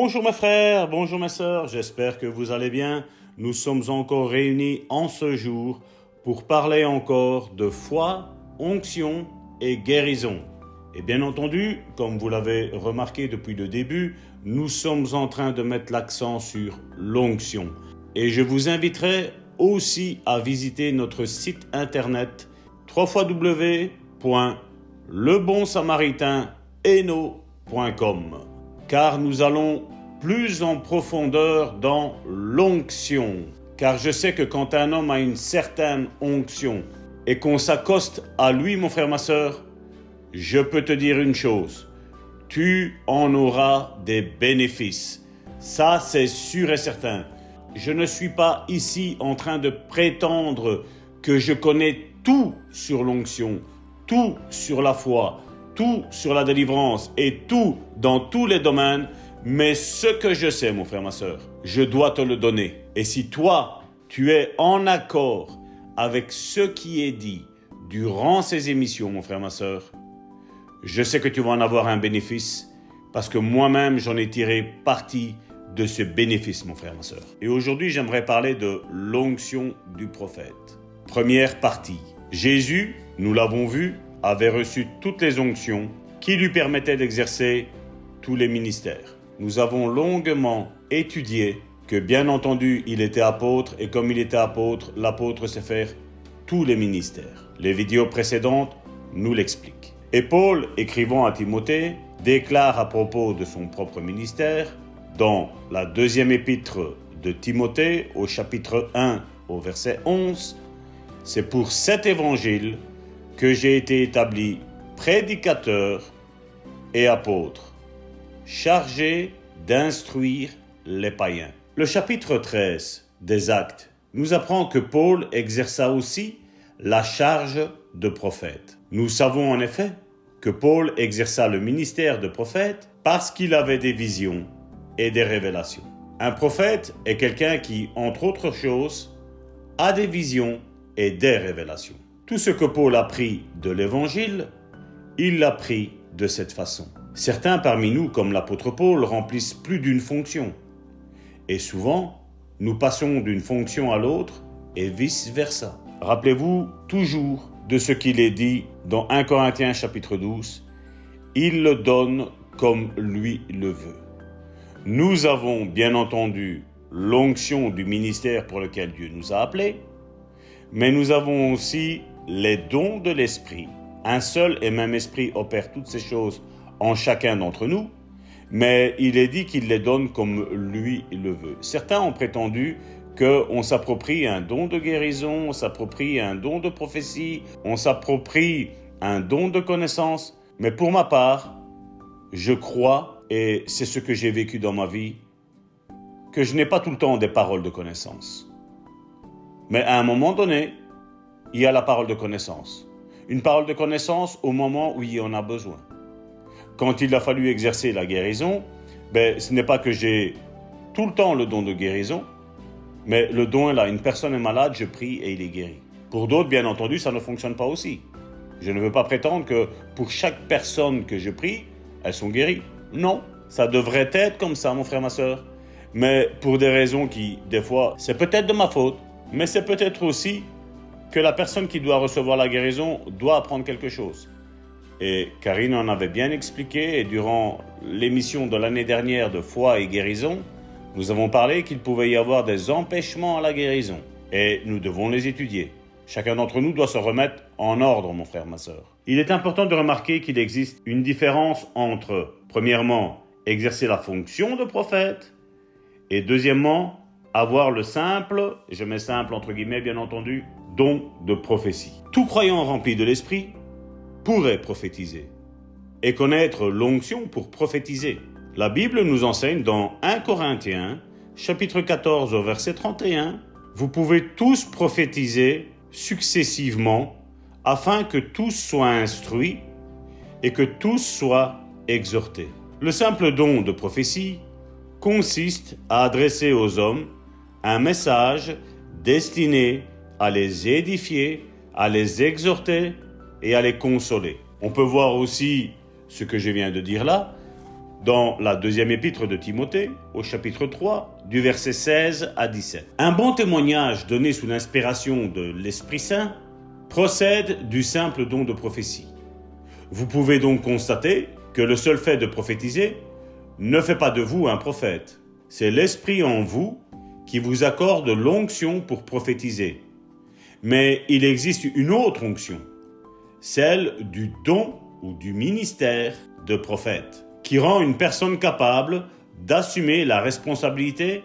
Bonjour mes frères, bonjour mes sœurs, j'espère que vous allez bien. Nous sommes encore réunis en ce jour pour parler encore de foi, onction et guérison. Et bien entendu, comme vous l'avez remarqué depuis le début, nous sommes en train de mettre l'accent sur l'onction. Et je vous inviterai aussi à visiter notre site internet www.lebonsamaritaineno.com car nous allons plus en profondeur dans l'onction. Car je sais que quand un homme a une certaine onction et qu'on s'accoste à lui, mon frère, ma sœur, je peux te dire une chose, tu en auras des bénéfices. Ça, c'est sûr et certain. Je ne suis pas ici en train de prétendre que je connais tout sur l'onction, tout sur la foi, tout sur la délivrance et tout dans tous les domaines, mais ce que je sais, mon frère, ma sœur, je dois te le donner. Et si toi, tu es en accord avec ce qui est dit durant ces émissions, mon frère, ma sœur, je sais que tu vas en avoir un bénéfice parce que moi-même, j'en ai tiré parti de ce bénéfice, mon frère, ma sœur. Et aujourd'hui, j'aimerais parler de l'onction du prophète. Première partie. Jésus, nous l'avons vu, avait reçu toutes les onctions qui lui permettaient d'exercer tous les ministères. Nous avons longuement étudié que, bien entendu, il était apôtre et comme il était apôtre, l'apôtre sait faire tous les ministères. Les vidéos précédentes nous l'expliquent. Et Paul, écrivant à Timothée, déclare à propos de son propre ministère, dans la deuxième épître de Timothée, au chapitre 1, au verset 11, « C'est pour cet évangile que j'ai été établi prédicateur et apôtre, chargé d'instruire les païens. » Le chapitre 13 des Actes nous apprend que Paul exerça aussi la charge de prophète. Nous savons en effet que Paul exerça le ministère de prophète parce qu'il avait des visions et des révélations. Un prophète est quelqu'un qui, entre autres choses, a des visions et des révélations. Tout ce que Paul a pris de l'Évangile, il l'a pris de cette façon. Certains parmi nous, comme l'apôtre Paul, remplissent plus d'une fonction. Et souvent, nous passons d'une fonction à l'autre et vice-versa. Rappelez-vous toujours de ce qu'il est dit dans 1 Corinthiens chapitre 12. Il le donne comme lui le veut. Nous avons bien entendu l'onction du ministère pour lequel Dieu nous a appelés, mais nous avons aussi les dons de l'Esprit. Un seul et même Esprit opère toutes ces choses en chacun d'entre nous, mais il est dit qu'il les donne comme lui le veut. Certains ont prétendu qu'on s'approprie un don de guérison, on s'approprie un don de prophétie, on s'approprie un don de connaissance, mais pour ma part, je crois, et c'est ce que j'ai vécu dans ma vie, que je n'ai pas tout le temps des paroles de connaissance. Mais à un moment donné, il y a la parole de connaissance. Une parole de connaissance au moment où il y en a besoin. Quand il a fallu exercer la guérison, ce n'est pas que j'ai tout le temps le don de guérison, mais le don est là. Une personne est malade, je prie et il est guéri. Pour d'autres, bien entendu, ça ne fonctionne pas aussi. Je ne veux pas prétendre que pour chaque personne que je prie, elles sont guéries. Non, ça devrait être comme ça, mon frère, ma sœur. Mais pour des raisons qui, des fois, c'est peut-être de ma faute, mais c'est peut-être aussi que la personne qui doit recevoir la guérison doit apprendre quelque chose. Et Karine en avait bien expliqué, et durant l'émission de l'année dernière de foi et guérison, nous avons parlé qu'il pouvait y avoir des empêchements à la guérison. Et nous devons les étudier. Chacun d'entre nous doit se remettre en ordre, mon frère, ma sœur. Il est important de remarquer qu'il existe une différence entre, premièrement, exercer la fonction de prophète, et deuxièmement, avoir le simple, je mets simple entre guillemets bien entendu, don de prophétie. Tout croyant rempli de l'esprit pourrait prophétiser et connaître l'onction pour prophétiser. La Bible nous enseigne dans 1 Corinthiens, chapitre 14 au verset 31, « Vous pouvez tous prophétiser successivement afin que tous soient instruits et que tous soient exhortés. » Le simple don de prophétie consiste à adresser aux hommes un message destiné à les édifier, à les exhorter et à les consoler. On peut voir aussi ce que je viens de dire là, dans la deuxième épître de Timothée, au chapitre 3, du verset 16 à 17. Un bon témoignage donné sous l'inspiration de l'Esprit Saint procède du simple don de prophétie. Vous pouvez donc constater que le seul fait de prophétiser ne fait pas de vous un prophète. C'est l'Esprit en vous qui vous accorde l'onction pour prophétiser. Mais il existe une autre onction, celle du don ou du ministère de prophète, qui rend une personne capable d'assumer la responsabilité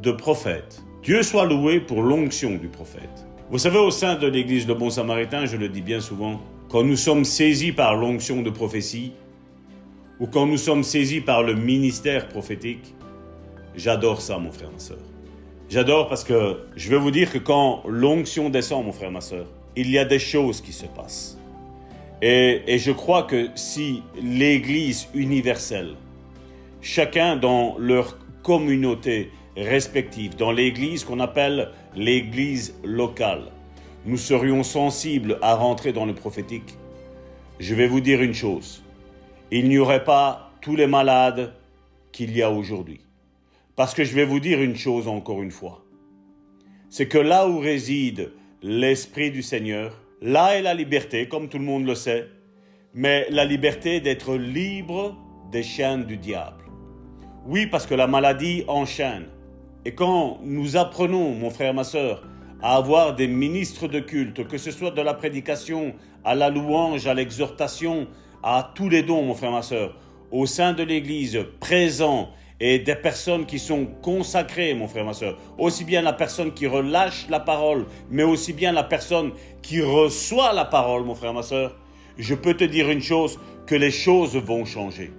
de prophète. Dieu soit loué pour l'onction du prophète. Vous savez, au sein de l'Église Le Bon Samaritain, je le dis bien souvent, quand nous sommes saisis par l'onction de prophétie, ou quand nous sommes saisis par le ministère prophétique, j'adore ça, mon frère, ma soeur. J'adore parce que je vais vous dire que quand l'onction descend, mon frère, ma soeur, il y a des choses qui se passent. Et je crois que si l'Église universelle, chacun dans leur communauté respective, dans l'Église qu'on appelle l'Église locale, nous serions sensibles à rentrer dans le prophétique, je vais vous dire une chose. Il n'y aurait pas tous les malades qu'il y a aujourd'hui. Parce que je vais vous dire une chose encore une fois. C'est que là où réside l'Esprit du Seigneur, là est la liberté, comme tout le monde le sait, mais la liberté d'être libre des chaînes du diable. Oui, parce que la maladie enchaîne. Et quand nous apprenons, mon frère, ma sœur, à avoir des ministres de culte, que ce soit de la prédication, à la louange, à l'exhortation, à tous les dons, mon frère, ma sœur, au sein de l'Église, présents, et des personnes qui sont consacrées, mon frère, ma sœur, aussi bien la personne qui relâche la parole, mais aussi bien la personne qui reçoit la parole, mon frère, ma sœur, je peux te dire une chose, que les choses vont changer.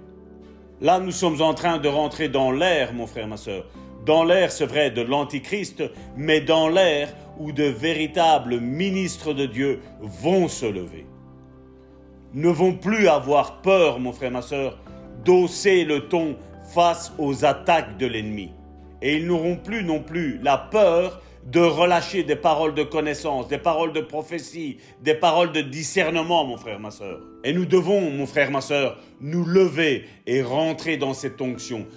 Là, nous sommes en train de rentrer dans l'ère, mon frère, ma sœur, dans l'ère, c'est vrai, de l'Antichrist, mais dans l'ère où de véritables ministres de Dieu vont se lever. Ne vont plus avoir peur, mon frère, ma sœur, d'hausser le ton face aux attaques de l'ennemi. Et ils n'auront plus non plus la peur de relâcher des paroles de connaissance, des paroles de prophétie, des paroles de discernement, mon frère, ma sœur. Et nous devons, mon frère, ma sœur, nous lever et rentrer dans cette onction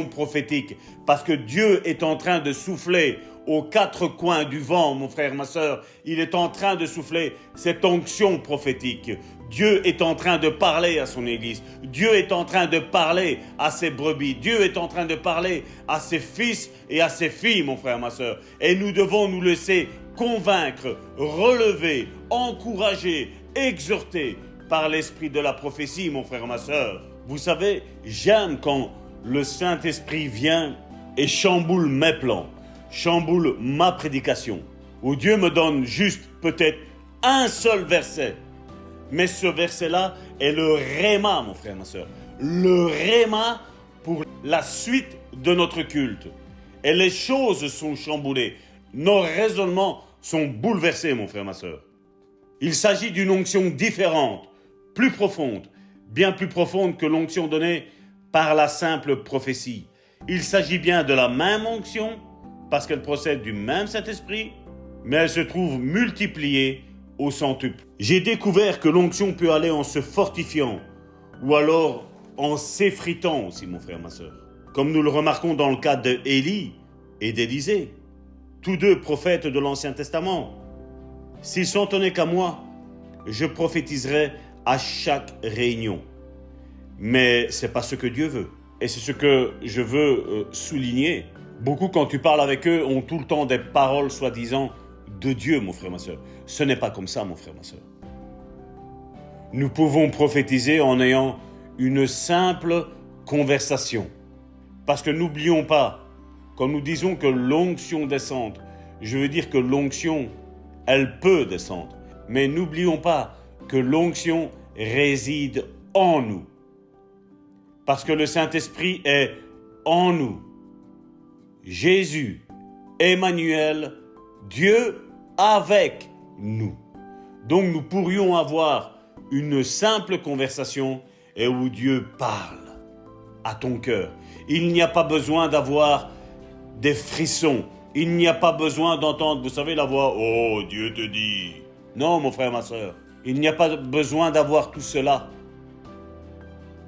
prophétique, parce que Dieu est en train de souffler aux quatre coins du vent, mon frère, ma sœur. Il est en train de souffler cette onction prophétique. Dieu est en train de parler à son Église. Dieu est en train de parler à ses brebis. Dieu est en train de parler à ses fils et à ses filles, mon frère, ma sœur. Et nous devons nous laisser convaincre, relever, encourager, exhorter par l'esprit de la prophétie, mon frère, ma sœur. Vous savez, j'aime quand le Saint-Esprit vient et chamboule mes plans, chamboule ma prédication, où Dieu me donne juste peut-être un seul verset. Mais ce verset-là est le réma, mon frère, ma sœur. Le réma pour la suite de notre culte. Et les choses sont chamboulées. Nos raisonnements sont bouleversés, mon frère, ma sœur. Il s'agit d'une onction différente, plus profonde, bien plus profonde que l'onction donnée par la simple prophétie. Il s'agit bien de la même onction, parce qu'elle procède du même Saint-Esprit, mais elle se trouve multipliée au centuple. J'ai découvert que l'onction peut aller en se fortifiant, ou alors en s'effritant aussi, mon frère, ma sœur. Comme nous le remarquons dans le cas d'Élie et d'Élisée, tous deux prophètes de l'Ancien Testament. S'ils s'en tenaient qu'à moi, je prophétiserais à chaque réunion. Mais ce n'est pas ce que Dieu veut. Et c'est ce que je veux souligner. Beaucoup, quand tu parles avec eux, ont tout le temps des paroles soi-disant de Dieu, mon frère, ma sœur. Ce n'est pas comme ça, mon frère, ma sœur. Nous pouvons prophétiser en ayant une simple conversation. Parce que n'oublions pas, quand nous disons que l'onction descende, je veux dire que l'onction, elle peut descendre. Mais n'oublions pas que l'onction réside en nous. Parce que le Saint-Esprit est en nous. Jésus, Emmanuel, Dieu avec nous. Donc nous pourrions avoir une simple conversation et où Dieu parle à ton cœur. Il n'y a pas besoin d'avoir des frissons. Il n'y a pas besoin d'entendre, vous savez, la voix « Oh, Dieu te dit ». Non, mon frère, ma sœur, il n'y a pas besoin d'avoir tout cela.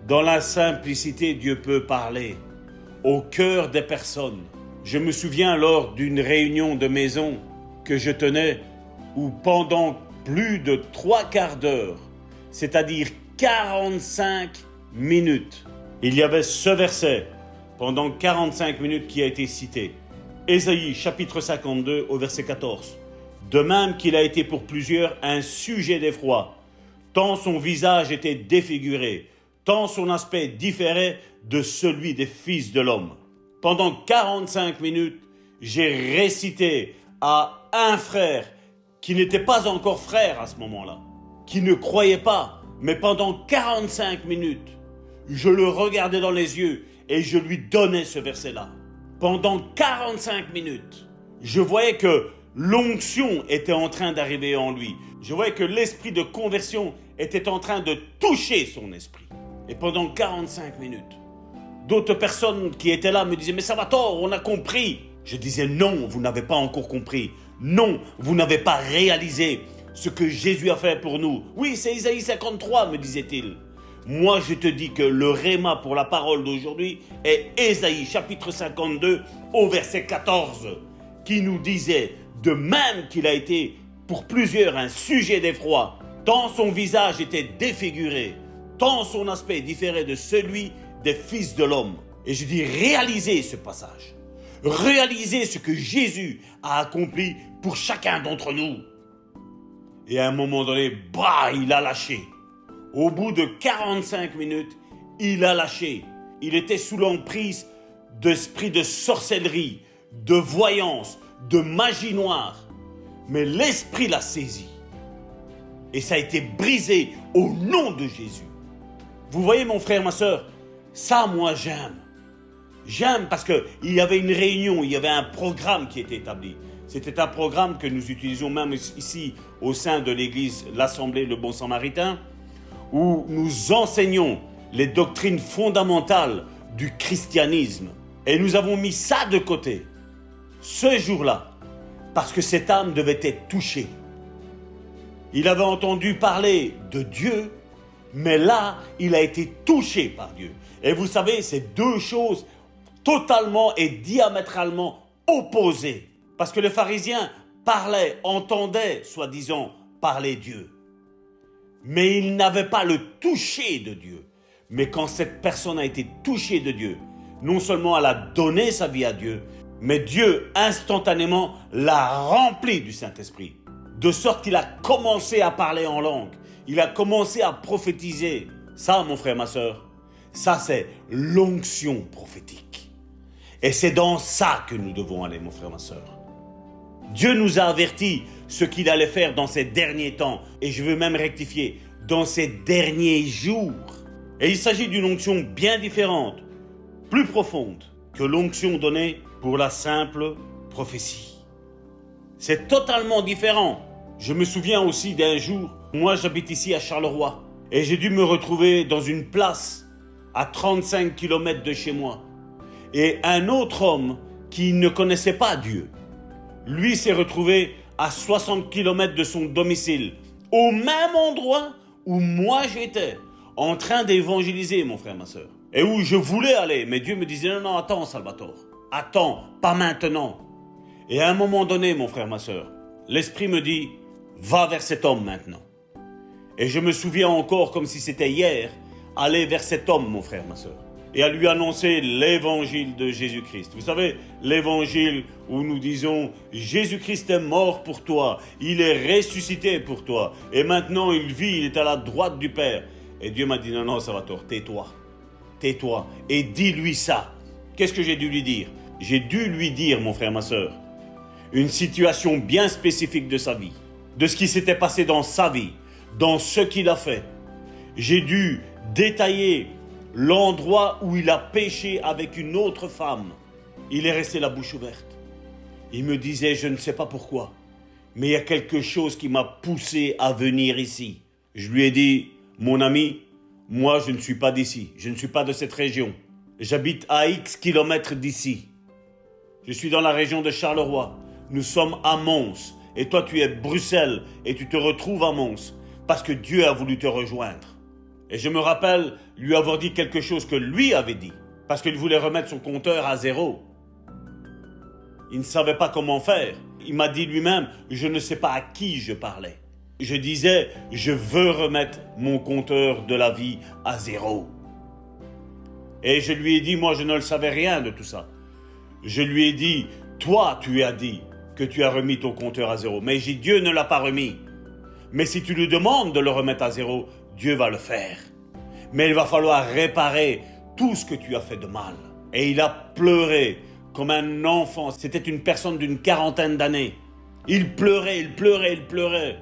Dans la simplicité, Dieu peut parler au cœur des personnes. Je me souviens lors d'une réunion de maison que je tenais où pendant plus de 3/4 d'heure, c'est-à-dire 45 minutes, il y avait ce verset pendant 45 minutes qui a été cité. Ésaïe chapitre 52 au verset 14. De même qu'il a été pour plusieurs un sujet d'effroi, tant son visage était défiguré, tant son aspect différait de celui des fils de l'homme. Pendant 45 minutes, j'ai récité à un frère qui n'était pas encore frère à ce moment-là, qui ne croyait pas, mais pendant 45 minutes, je le regardais dans les yeux et je lui donnais ce verset-là. Pendant 45 minutes, je voyais que l'onction était en train d'arriver en lui. Je voyais que l'esprit de conversion était en train de toucher son esprit. Et pendant 45 minutes, d'autres personnes qui étaient là me disaient « Mais Salvatore, on a compris !» Je disais « Non, vous n'avez pas encore compris. Non, vous n'avez pas réalisé ce que Jésus a fait pour nous. » Oui, c'est Isaïe 53, me disait-il. Moi, je te dis que le réma pour la parole d'aujourd'hui est Ésaïe chapitre 52 au verset 14, qui nous disait « De même qu'il a été pour plusieurs un sujet d'effroi, tant son visage était défiguré, tant son aspect différait de celui des fils de l'homme. » Et je dis, réalisez ce passage. Réalisez ce que Jésus a accompli pour chacun d'entre nous. Et à un moment donné, il a lâché. Au bout de 45 minutes, il a lâché. Il était sous l'emprise d'esprit de sorcellerie, de voyance, de magie noire. Mais l'esprit l'a saisi. Et ça a été brisé au nom de Jésus. Vous voyez mon frère, ma soeur, ça moi j'aime. J'aime parce qu'il y avait une réunion, il y avait un programme qui était établi. C'était un programme que nous utilisions même ici au sein de l'église, l'Assemblée, le Bon Samaritain, où nous enseignons les doctrines fondamentales du christianisme. Et nous avons mis ça de côté, ce jour-là, parce que cette âme devait être touchée. Il avait entendu parler de Dieu, mais là, il a été touché par Dieu. Et vous savez, c'est deux choses totalement et diamétralement opposées. Parce que les pharisiens parlaient, entendaient, soi-disant, parler Dieu. Mais ils n'avaient pas le toucher de Dieu. Mais quand cette personne a été touchée de Dieu, non seulement elle a donné sa vie à Dieu, mais Dieu instantanément l'a rempli du Saint-Esprit. De sorte qu'il a commencé à parler en langue. Il a commencé à prophétiser. Ça, mon frère, ma soeur, ça c'est l'onction prophétique. Et c'est dans ça que nous devons aller, mon frère, ma soeur. Dieu nous a avertis ce qu'il allait faire dans ces derniers temps. Et je veux même rectifier, dans ces derniers jours. Et il s'agit d'une onction bien différente, plus profonde que l'onction donnée pour la simple prophétie. C'est totalement différent. Je me souviens aussi d'un jour, moi j'habite ici à Charleroi, et j'ai dû me retrouver dans une place à 35 km de chez moi. Et un autre homme qui ne connaissait pas Dieu, lui s'est retrouvé à 60 km de son domicile, au même endroit où moi j'étais, en train d'évangéliser, mon frère, ma soeur. Et où je voulais aller, mais Dieu me disait, non, attends, Salvatore, attends, pas maintenant. Et à un moment donné, mon frère, ma soeur, l'Esprit me dit, va vers cet homme maintenant. Et je me souviens encore, comme si c'était hier, aller vers cet homme, mon frère, ma soeur, et à lui annoncer l'évangile de Jésus-Christ. Vous savez, l'évangile où nous disons « Jésus-Christ est mort pour toi, il est ressuscité pour toi, et maintenant il vit, il est à la droite du Père. » Et Dieu m'a dit « Non, non, Salvatore, tais-toi, tais-toi, et dis-lui ça. » Qu'est-ce que j'ai dû lui dire? J'ai dû lui dire, mon frère, ma soeur, une situation bien spécifique de sa vie, de ce qui s'était passé dans sa vie, dans ce qu'il a fait. J'ai dû détailler l'endroit où il a péché avec une autre femme. Il est resté la bouche ouverte. Il me disait, je ne sais pas pourquoi, mais il y a quelque chose qui m'a poussé à venir ici. Je lui ai dit, mon ami, moi je ne suis pas d'ici, je ne suis pas de cette région. J'habite à X kilomètres d'ici. Je suis dans la région de Charleroi. Nous sommes à Mons. Et toi tu es Bruxelles et tu te retrouves à Mons parce que Dieu a voulu te rejoindre. Et je me rappelle lui avoir dit quelque chose que lui avait dit, parce qu'il voulait remettre son compteur à 0. Il ne savait pas comment faire. Il m'a dit lui-même, je ne sais pas à qui je parlais. Je disais, je veux remettre mon compteur de la vie à 0. Et je lui ai dit, moi je ne le savais rien de tout ça. Je lui ai dit, toi tu as dit que tu as remis ton compteur à 0. Mais j'ai dit, Dieu ne l'a pas remis. Mais si tu lui demandes de le remettre à 0, Dieu va le faire. Mais il va falloir réparer tout ce que tu as fait de mal. Et il a pleuré comme un enfant. C'était une personne d'une 40aine d'années. Il pleurait, il pleurait, il pleurait.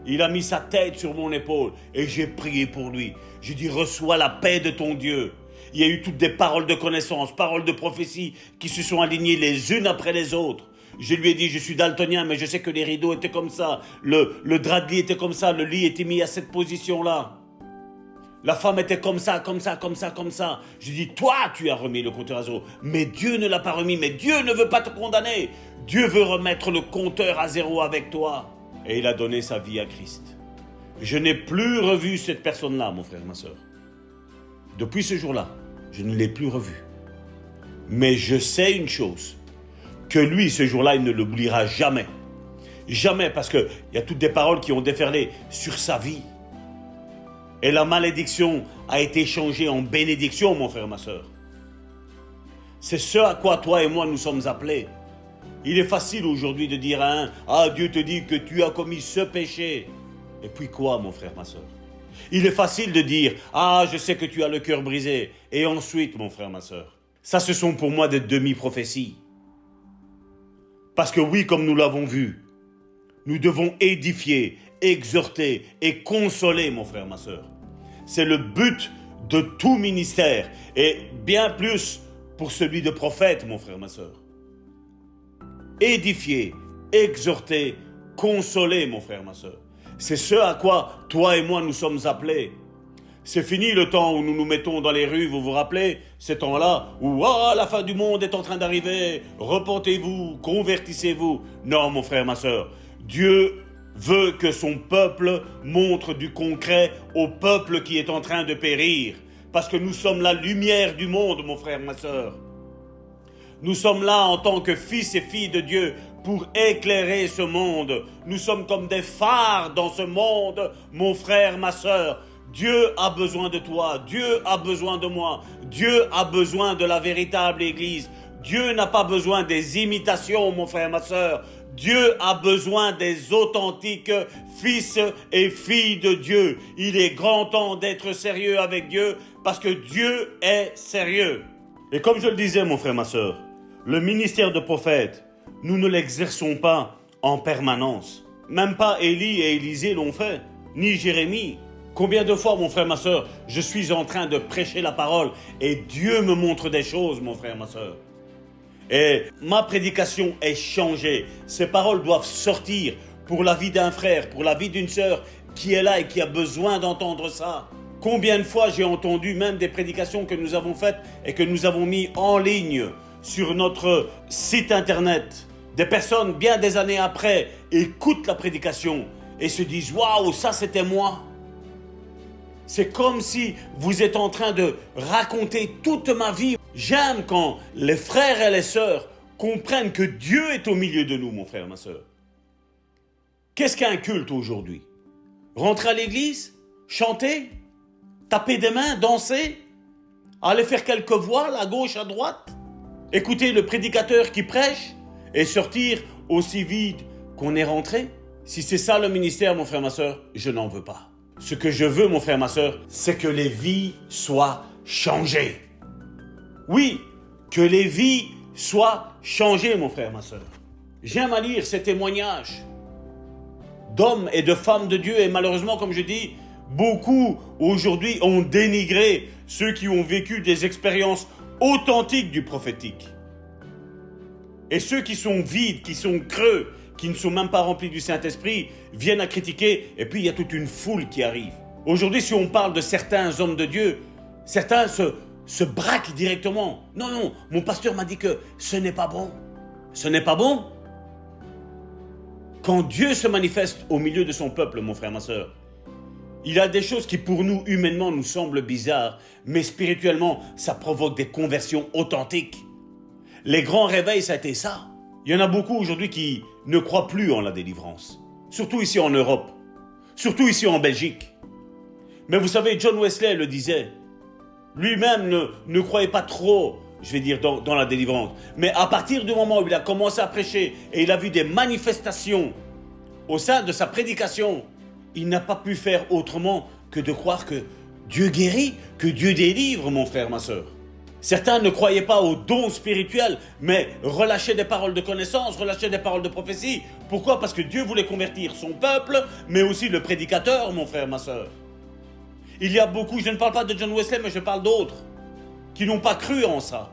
Il a mis sa tête sur mon épaule et j'ai prié pour lui. J'ai dit, reçois la paix de ton Dieu. Il y a eu toutes des paroles de connaissance, paroles de prophétie qui se sont alignées les unes après les autres. Je lui ai dit, je suis daltonien, mais je sais que les rideaux étaient comme ça. Le drap de lit était comme ça, le lit était mis à cette position-là. La femme était comme ça, comme ça, comme ça, comme ça. J'ai dit, toi, tu as remis le compteur à 0. Mais Dieu ne l'a pas remis, mais Dieu ne veut pas te condamner. Dieu veut remettre le compteur à 0 avec toi. Et il a donné sa vie à Christ. Je n'ai plus revu cette personne-là, mon frère, ma soeur. Depuis ce jour-là, je ne l'ai plus revu. Mais je sais une chose, que lui, ce jour-là, il ne l'oubliera jamais. Jamais, parce qu'il y a toutes des paroles qui ont déferlé sur sa vie. Et la malédiction a été changée en bénédiction, mon frère, ma soeur. C'est ce à quoi toi et moi nous sommes appelés. Il est facile aujourd'hui de dire à un, « Ah, Dieu te dit que tu as commis ce péché. » Et puis quoi, mon frère, ma soeur? Il est facile de dire, « Ah, je sais que tu as le cœur brisé. » Et ensuite, mon frère, ma soeur, ça, ce sont pour moi des demi-prophéties. Parce que oui, comme nous l'avons vu, nous devons édifier, exhorter et consoler, mon frère, ma soeur. C'est le but de tout ministère, et bien plus pour celui de prophète, mon frère, ma soeur. Édifier, exhorter, consoler, mon frère, ma soeur. C'est ce à quoi toi et moi nous sommes appelés. C'est fini le temps où nous nous mettons dans les rues, vous vous rappelez? Ces temps-là où la fin du monde est en train d'arriver, repentez-vous, convertissez-vous. Non, mon frère, ma soeur, Dieu veut que son peuple montre du concret au peuple qui est en train de périr. Parce que nous sommes la lumière du monde, mon frère, ma soeur. Nous sommes là en tant que fils et filles de Dieu pour éclairer ce monde. Nous sommes comme des phares dans ce monde, mon frère, ma soeur. Dieu a besoin de toi, Dieu a besoin de moi, Dieu a besoin de la véritable Église. Dieu n'a pas besoin des imitations, mon frère, ma soeur. Dieu a besoin des authentiques fils et filles de Dieu. Il est grand temps d'être sérieux avec Dieu parce que Dieu est sérieux. Et comme je le disais, mon frère, ma soeur, le ministère de prophète, nous ne l'exerçons pas en permanence. Même pas Élie et Élisée l'ont fait, ni Jérémie. Combien de fois, mon frère, ma soeur, je suis en train de prêcher la parole et Dieu me montre des choses, mon frère, ma soeur. Et ma prédication est changée. Ces paroles doivent sortir pour la vie d'un frère, pour la vie d'une sœur qui est là et qui a besoin d'entendre ça. Combien de fois j'ai entendu même des prédications que nous avons faites et que nous avons mis en ligne sur notre site internet. Des personnes, bien des années après, écoutent la prédication et se disent « Waouh, ça c'était moi !» C'est comme si vous êtes en train de raconter toute ma vie. J'aime quand les frères et les sœurs comprennent que Dieu est au milieu de nous, mon frère, ma sœur. Qu'est-ce qu'un culte aujourd'hui? Rentrer à l'église? Chanter? Taper des mains? Danser? Aller faire quelques voiles à gauche, à droite? Écouter le prédicateur qui prêche? Et sortir aussi vite qu'on est rentré? Si c'est ça le ministère, mon frère, ma sœur, je n'en veux pas. Ce que je veux, mon frère, ma sœur, c'est que les vies soient changées. Oui, que les vies soient changées, mon frère, ma sœur. J'aime à lire ces témoignages d'hommes et de femmes de Dieu. Et malheureusement, comme je dis, beaucoup aujourd'hui ont dénigré ceux qui ont vécu des expériences authentiques du prophétique. Et ceux qui sont vides, qui sont creux, qui ne sont même pas remplis du Saint-Esprit, viennent à critiquer, et puis il y a toute une foule qui arrive. Aujourd'hui, si on parle de certains hommes de Dieu, certains se braquent directement. Non, non, mon pasteur m'a dit que ce n'est pas bon. Ce n'est pas bon. Quand Dieu se manifeste au milieu de son peuple, mon frère, ma soeur, Il y a des choses qui pour nous, humainement, nous semblent bizarres, mais spirituellement, ça provoque des conversions authentiques. Les grands réveils, ça a été ça. Il y en a beaucoup aujourd'hui qui ne croient plus en la délivrance. Surtout ici en Europe. Surtout ici en Belgique. Mais vous savez, John Wesley le disait. Lui-même ne croyait pas trop, je vais dire, dans la délivrance. Mais à partir du moment où il a commencé à prêcher et il a vu des manifestations au sein de sa prédication, il n'a pas pu faire autrement que de croire que Dieu guérit, que Dieu délivre, mon frère, ma sœur. Certains ne croyaient pas aux dons spirituels, mais relâchaient des paroles de connaissance, relâchaient des paroles de prophétie. Pourquoi? Parce que Dieu voulait convertir son peuple, mais aussi le prédicateur, mon frère, ma sœur. Il y a beaucoup, je ne parle pas de John Wesley, mais je parle d'autres, qui n'ont pas cru en ça.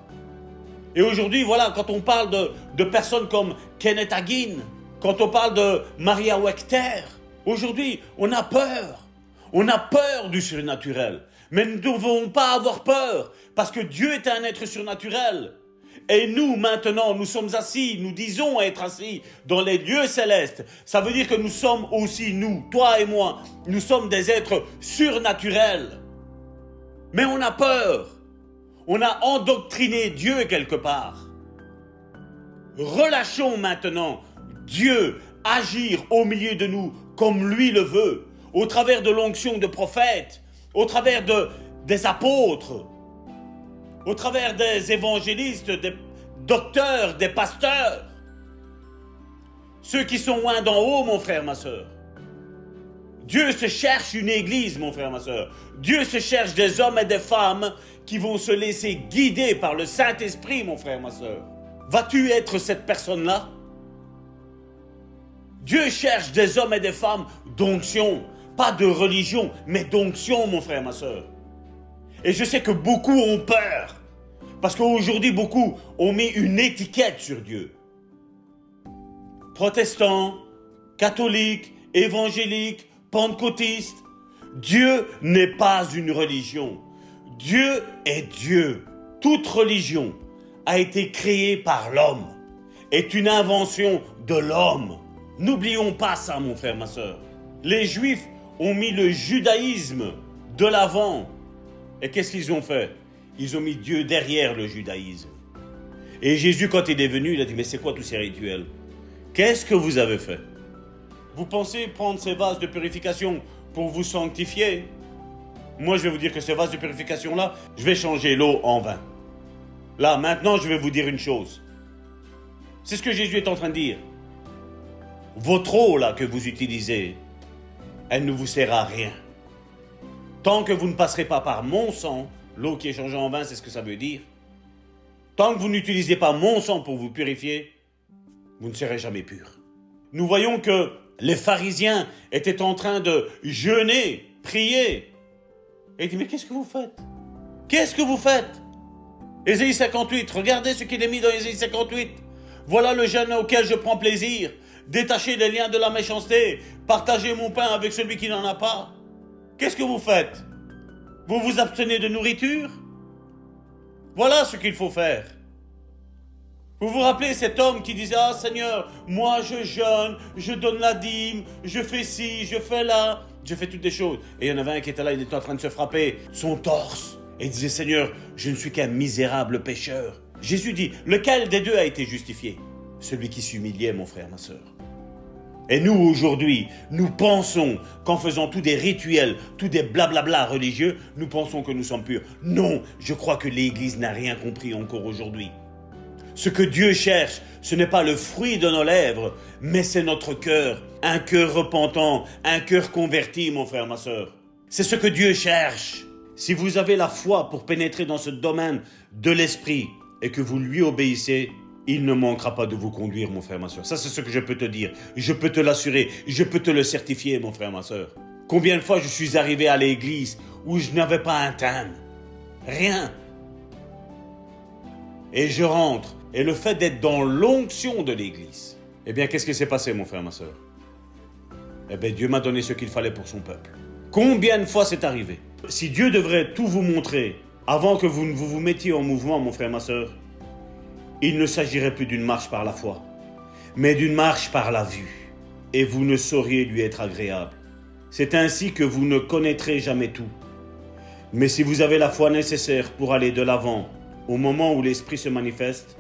Et aujourd'hui, voilà, quand on parle de personnes comme Kenneth Hagin, quand on parle de Maria Wechter, aujourd'hui, on a peur. On a peur du surnaturel. Mais nous ne devons pas avoir peur, parce que Dieu est un être surnaturel. Et nous, maintenant, nous sommes assis, nous disons être assis dans les lieux célestes. Ça veut dire que nous sommes aussi, nous, toi et moi, nous sommes des êtres surnaturels. Mais on a peur. On a endoctriné Dieu quelque part. Relâchons maintenant Dieu agir au milieu de nous comme lui le veut, au travers de l'onction de prophètes, au travers des apôtres, au travers des évangélistes, des docteurs, des pasteurs, ceux qui sont loin d'en haut, mon frère, ma sœur. Dieu se cherche une église, mon frère, ma sœur. Dieu se cherche des hommes et des femmes qui vont se laisser guider par le Saint-Esprit, mon frère, ma sœur. Vas-tu être cette personne-là? Dieu cherche des hommes et des femmes d'onction, pas de religion, mais d'onction, mon frère, ma sœur. Et je sais que beaucoup ont peur, parce qu'aujourd'hui, beaucoup ont mis une étiquette sur Dieu. Protestants, catholiques, évangéliques, pentecôtistes, Dieu n'est pas une religion. Dieu est Dieu. Toute religion a été créée par l'homme, est une invention de l'homme. N'oublions pas ça, mon frère, ma sœur. Les Juifs ont mis le judaïsme de l'avant. Et qu'est-ce qu'ils ont fait? Ils ont mis Dieu derrière le judaïsme. Et Jésus, quand il est venu, il a dit, mais c'est quoi tous ces rituels? Qu'est-ce que vous avez fait? Vous pensez prendre ces vases de purification pour vous sanctifier? Moi, je vais vous dire que ces vases de purification-là, je vais changer l'eau en vin. Là, maintenant, je vais vous dire une chose. C'est ce que Jésus est en train de dire. Votre eau, là, que vous utilisez, elle ne vous sert à rien. Tant que vous ne passerez pas par mon sang, l'eau qui est changée en vin, c'est ce que ça veut dire. Tant que vous n'utilisez pas mon sang pour vous purifier, vous ne serez jamais pur. Nous voyons que les pharisiens étaient en train de jeûner, prier. Et il dit, mais qu'est-ce que vous faites? Qu'est-ce que vous faites? Ésaïe 58, regardez ce qu'il est mis dans Ésaïe 58. Voilà le jeûne auquel je prends plaisir. Détacher les liens de la méchanceté. Partager mon pain avec celui qui n'en a pas. Qu'est-ce que vous faites? Vous vous abstenez de nourriture? Voilà ce qu'il faut faire. Vous vous rappelez cet homme qui disait, ah Seigneur, moi je jeûne, je donne la dîme, je fais ci, je fais là, je fais toutes des choses. Et il y en avait un qui était là, il était en train de se frapper son torse. Et il disait, Seigneur, je ne suis qu'un misérable pécheur. Jésus dit, lequel des deux a été justifié? Celui qui s'humiliait, mon frère, ma sœur. Et nous, aujourd'hui, nous pensons qu'en faisant tous des rituels, tous des blablabla religieux, nous pensons que nous sommes purs. Non, je crois que l'Église n'a rien compris encore aujourd'hui. Ce que Dieu cherche, ce n'est pas le fruit de nos lèvres, mais c'est notre cœur. Un cœur repentant, un cœur converti, mon frère, ma sœur. C'est ce que Dieu cherche. Si vous avez la foi pour pénétrer dans ce domaine de l'esprit et que vous lui obéissez, il ne manquera pas de vous conduire, mon frère, ma sœur. Ça, c'est ce que je peux te dire. Je peux te l'assurer. Je peux te le certifier, mon frère, ma sœur. Combien de fois je suis arrivé à l'église où je n'avais pas un thème? Rien. Et je rentre. Et le fait d'être dans l'onction de l'église, eh bien, qu'est-ce qui s'est passé, mon frère, ma sœur? Eh bien, Dieu m'a donné ce qu'il fallait pour son peuple. Combien de fois c'est arrivé? Si Dieu devrait tout vous montrer avant que vous ne vous mettiez en mouvement, mon frère, ma sœur, il ne s'agirait plus d'une marche par la foi, mais d'une marche par la vue. Et vous ne sauriez lui être agréable. C'est ainsi que vous ne connaîtrez jamais tout. Mais si vous avez la foi nécessaire pour aller de l'avant au moment où l'Esprit se manifeste,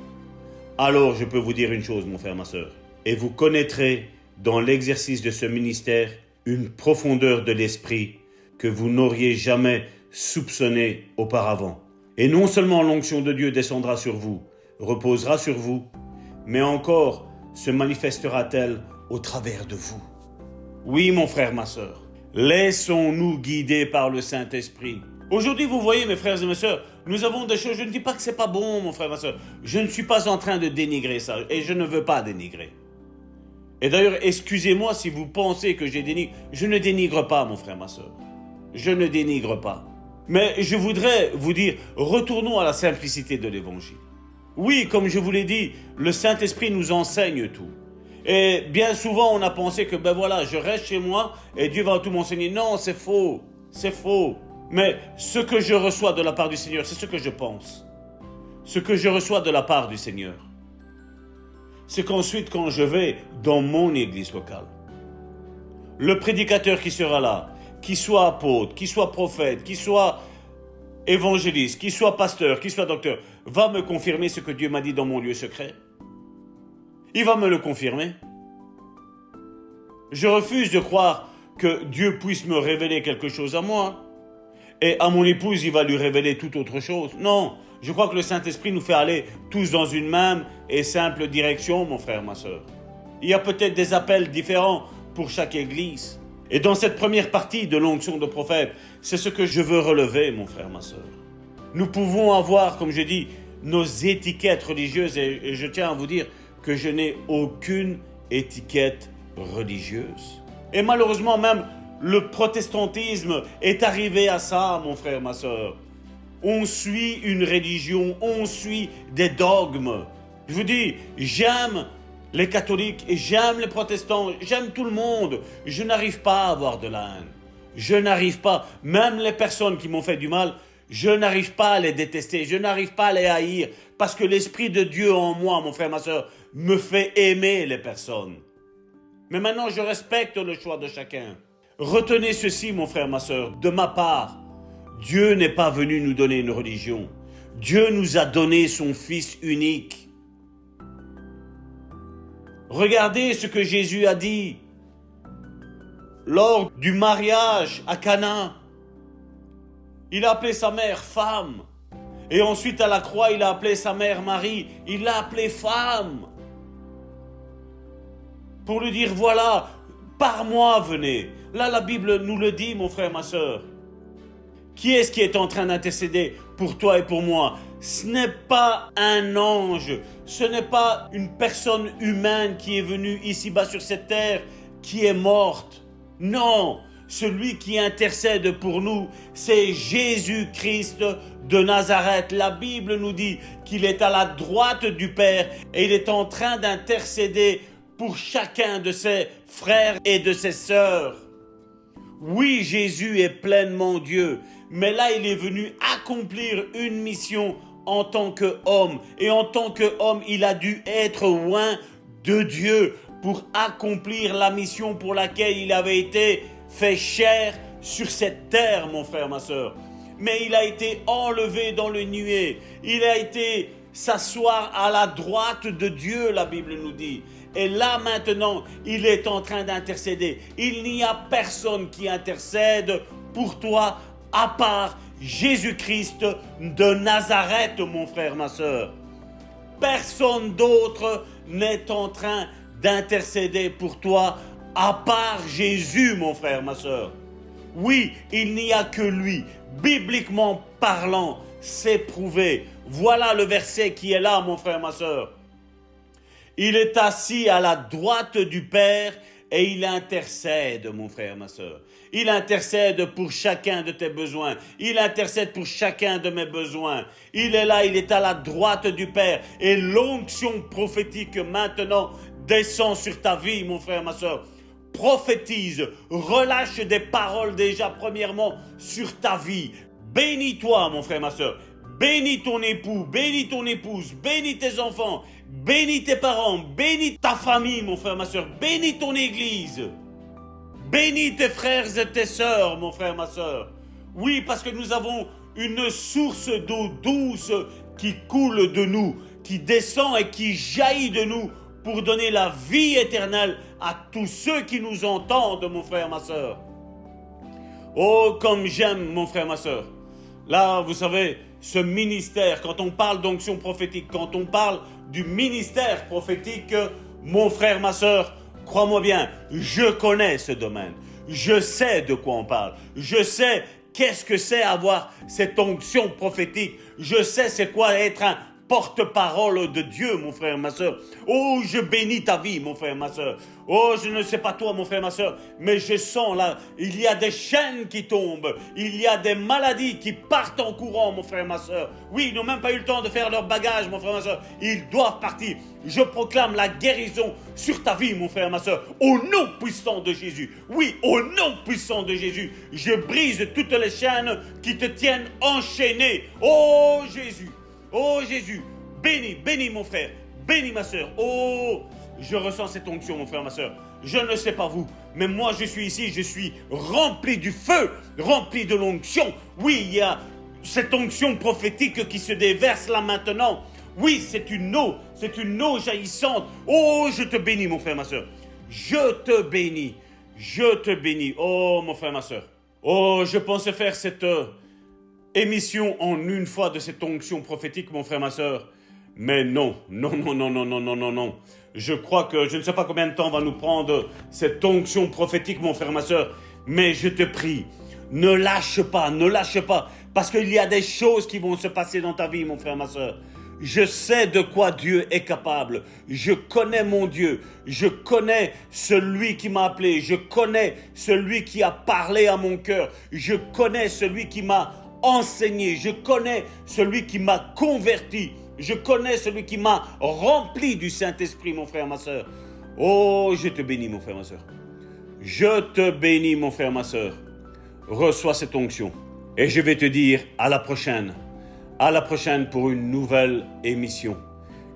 alors je peux vous dire une chose, mon frère, ma sœur. Et vous connaîtrez dans l'exercice de ce ministère une profondeur de l'Esprit que vous n'auriez jamais soupçonnée auparavant. Et non seulement l'onction de Dieu descendra sur vous, reposera sur vous, mais encore se manifestera-t-elle au travers de vous. Oui, mon frère, ma sœur, laissons-nous guider par le Saint-Esprit. Aujourd'hui, vous voyez, mes frères et mes sœurs, nous avons des choses, je ne dis pas que c'est pas bon, mon frère, ma sœur. Je ne suis pas en train de dénigrer ça, et je ne veux pas dénigrer. Et d'ailleurs, excusez-moi si vous pensez que j'ai dénigré. Je ne dénigre pas, mon frère, ma sœur. Je ne dénigre pas. Mais je voudrais vous dire, retournons à la simplicité de l'Évangile. Oui, comme je vous l'ai dit, le Saint-Esprit nous enseigne tout. Et bien souvent, on a pensé que, ben voilà, je reste chez moi et Dieu va tout m'enseigner. Non, c'est faux. C'est faux. Mais ce que je reçois de la part du Seigneur, c'est ce que je pense. Ce que je reçois de la part du Seigneur. C'est qu'ensuite, quand je vais dans mon église locale, le prédicateur qui sera là, qu'il soit apôtre, qu'il soit prophète, qu'il soit évangéliste, qu'il soit pasteur, qu'il soit docteur, va me confirmer ce que Dieu m'a dit dans mon lieu secret. Il va me le confirmer. Je refuse de croire que Dieu puisse me révéler quelque chose à moi et à mon épouse, il va lui révéler toute autre chose. Non, je crois que le Saint-Esprit nous fait aller tous dans une même et simple direction, mon frère, ma sœur. Il y a peut-être des appels différents pour chaque église. Et dans cette première partie de l'onction de prophète, c'est ce que je veux relever, mon frère, ma sœur. Nous pouvons avoir, comme je dis, nos étiquettes religieuses et je tiens à vous dire que je n'ai aucune étiquette religieuse. Et malheureusement même, le protestantisme est arrivé à ça, mon frère, ma sœur. On suit une religion, on suit des dogmes. Je vous dis, j'aime les catholiques et j'aime les protestants, j'aime tout le monde. Je n'arrive pas à avoir de la haine. Je n'arrive pas, même les personnes qui m'ont fait du mal, je n'arrive pas à les détester, je n'arrive pas à les haïr, parce que l'Esprit de Dieu en moi, mon frère, ma sœur, me fait aimer les personnes. Mais maintenant, je respecte le choix de chacun. Retenez ceci, mon frère, ma sœur, de ma part. Dieu n'est pas venu nous donner une religion. Dieu nous a donné son Fils unique. Regardez ce que Jésus a dit lors du mariage à Cana. Il a appelé sa mère femme. Et ensuite à la croix, il a appelé sa mère Marie. Il l'a appelée femme. Pour lui dire, voilà, par moi venez. Là, la Bible nous le dit, mon frère, ma sœur. Qui est-ce qui est en train d'intercéder pour toi et pour moi? Ce n'est pas un ange, ce n'est pas une personne humaine qui est venue ici-bas sur cette terre, qui est morte. Non, celui qui intercède pour nous, c'est Jésus-Christ de Nazareth. La Bible nous dit qu'il est à la droite du Père et il est en train d'intercéder pour chacun de ses frères et de ses sœurs. Oui, Jésus est pleinement Dieu, mais là, il est venu accomplir une mission en tant qu'homme. Et en tant qu'homme, il a dû être loin de Dieu pour accomplir la mission pour laquelle il avait été fait chair sur cette terre, mon frère, ma sœur. Mais il a été enlevé dans le nuée. Il a été s'asseoir à la droite de Dieu, la Bible nous dit. Et là maintenant, il est en train d'intercéder. Il n'y a personne qui intercède pour toi à part Jésus-Christ de Nazareth, mon frère, ma sœur. Personne d'autre n'est en train d'intercéder pour toi à part Jésus, mon frère, ma sœur. Oui, il n'y a que lui. Bibliquement parlant, c'est prouvé. Voilà le verset qui est là, mon frère, ma sœur. Il est assis à la droite du Père et il intercède, mon frère, ma sœur. Il intercède pour chacun de tes besoins. Il intercède pour chacun de mes besoins. Il est là, il est à la droite du Père. Et l'onction prophétique maintenant descend sur ta vie, mon frère, ma sœur. Prophétise, relâche des paroles déjà premièrement sur ta vie. Bénis-toi, mon frère, ma sœur. Bénis ton époux, bénis ton épouse, bénis tes enfants, bénis tes parents, bénis ta famille, mon frère, ma sœur, bénis ton église. Bénis tes frères et tes sœurs, mon frère, ma sœur. Oui, parce que nous avons une source d'eau douce qui coule de nous, qui descend et qui jaillit de nous pour donner la vie éternelle à tous ceux qui nous entendent, mon frère, ma sœur. Oh, comme j'aime, mon frère, ma sœur. Là, vous savez, ce ministère, quand on parle d'onction prophétique, quand on parle du ministère prophétique, mon frère, ma sœur, crois-moi bien, je connais ce domaine. Je sais de quoi on parle. Je sais qu'est-ce que c'est avoir cette onction prophétique. Je sais c'est quoi être un porte-parole de Dieu, mon frère, ma soeur. Oh, je bénis ta vie, mon frère, ma soeur. Oh, je ne sais pas toi, mon frère, ma soeur, mais je sens là, il y a des chaînes qui tombent, il y a des maladies qui partent en courant, mon frère, ma soeur. Oui, ils n'ont même pas eu le temps de faire leur bagage, mon frère, ma soeur. Ils doivent partir. Je proclame la guérison sur ta vie, mon frère, ma soeur, au nom puissant de Jésus. Oui, au nom puissant de Jésus, je brise toutes les chaînes qui te tiennent enchaîné. Oh, Jésus. Oh Jésus, bénis, bénis mon frère, bénis ma soeur. Oh, je ressens cette onction, mon frère, ma soeur. Je ne sais pas vous, mais moi je suis ici, je suis rempli du feu, rempli de l'onction. Oui, il y a cette onction prophétique qui se déverse là maintenant. Oui, c'est une eau jaillissante. Oh, je te bénis, mon frère, ma soeur. Je te bénis, je te bénis. Oh, mon frère, ma soeur. Oh, je pensais faire cette émission en une fois de cette onction prophétique, mon frère, ma soeur. Mais non. Je crois que je ne sais pas combien de temps va nous prendre cette onction prophétique, mon frère, ma soeur. Mais je te prie, ne lâche pas. Parce qu'il y a des choses qui vont se passer dans ta vie, mon frère, ma soeur. Je sais de quoi Dieu est capable. Je connais mon Dieu. Je connais celui qui m'a appelé. Je connais celui qui a parlé à mon cœur. Je connais celui qui m'a enseigné, je connais celui qui m'a converti, je connais celui qui m'a rempli du Saint-Esprit, mon frère, ma soeur. Oh, je te bénis, mon frère, ma soeur. Je te bénis, mon frère, ma soeur. Reçois cette onction. Et je vais te dire à la prochaine pour une nouvelle émission.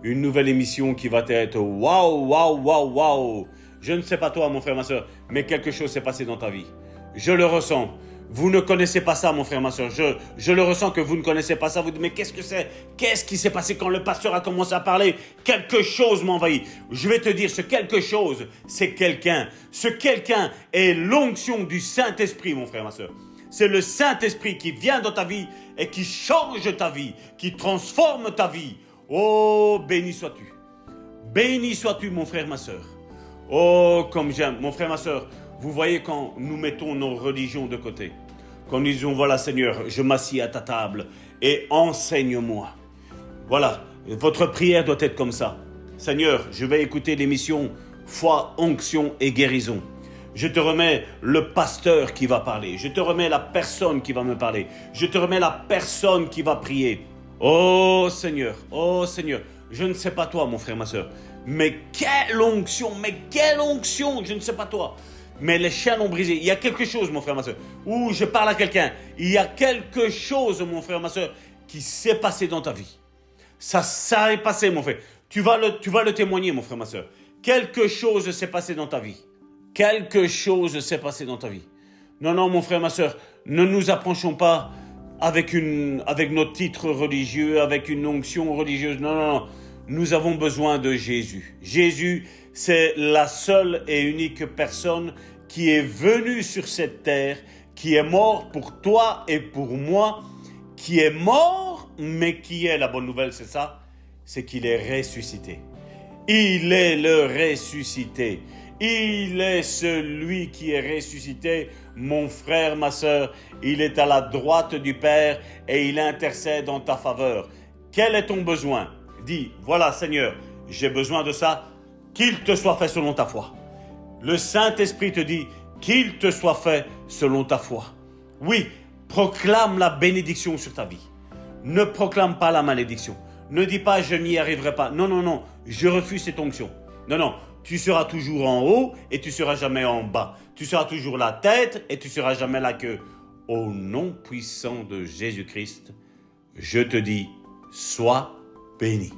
Une nouvelle émission qui va être waouh. Je ne sais pas toi, mon frère, ma soeur, mais quelque chose s'est passé dans ta vie. Je le ressens. Vous ne connaissez pas ça, mon frère, ma soeur. Je le ressens que vous ne connaissez pas ça. Vous dites, mais qu'est-ce que c'est? Qu'est-ce qui s'est passé quand le pasteur a commencé à parler? Quelque chose m'envahit. Je vais te dire, ce quelque chose, c'est quelqu'un. Ce quelqu'un est l'onction du Saint-Esprit, mon frère, ma soeur. C'est le Saint-Esprit qui vient dans ta vie et qui change ta vie, qui transforme ta vie. Oh, béni sois-tu. Béni sois-tu, mon frère, ma soeur. Oh, comme j'aime, mon frère, ma soeur. Vous voyez quand nous mettons nos religions de côté, quand nous disons, voilà Seigneur, je m'assieds à ta table et enseigne-moi. Voilà, votre prière doit être comme ça. Seigneur, je vais écouter l'émission Foi, Onction et Guérison. Je te remets le pasteur qui va parler. Je te remets la personne qui va me parler. Je te remets la personne qui va prier. Oh Seigneur, je ne sais pas toi, mon frère, ma soeur, mais quelle onction, je ne sais pas toi. Mais les chaînes ont brisé. Il y a quelque chose, mon frère, ma soeur. Ou je parle à quelqu'un. Il y a quelque chose, mon frère, ma soeur, qui s'est passé dans ta vie. Ça est passé, mon frère. Tu vas le témoigner, mon frère, ma soeur. Quelque chose s'est passé dans ta vie. Quelque chose s'est passé dans ta vie. Non, mon frère, ma soeur, ne nous approchons pas avec notre titre religieux, avec une onction religieuse. Non. Nous avons besoin de Jésus. Jésus, c'est la seule et unique personne qui est venue sur cette terre, qui est mort pour toi et pour moi, qui est mort, mais qui est la bonne nouvelle, c'est ça, c'est qu'il est ressuscité. Il est le ressuscité. Il est celui qui est ressuscité, mon frère, ma soeur. Il est à la droite du Père et il intercède en ta faveur. Quel est ton besoin? Dis, voilà Seigneur, j'ai besoin de ça, qu'il te soit fait selon ta foi. Le Saint-Esprit te dit, qu'il te soit fait selon ta foi. Oui, proclame la bénédiction sur ta vie. Ne proclame pas la malédiction. Ne dis pas, je n'y arriverai pas. Non, je refuse cette onction. Non, tu seras toujours en haut et tu seras jamais en bas. Tu seras toujours la tête et tu seras jamais la queue. Au nom puissant de Jésus-Christ, je te dis, sois béni.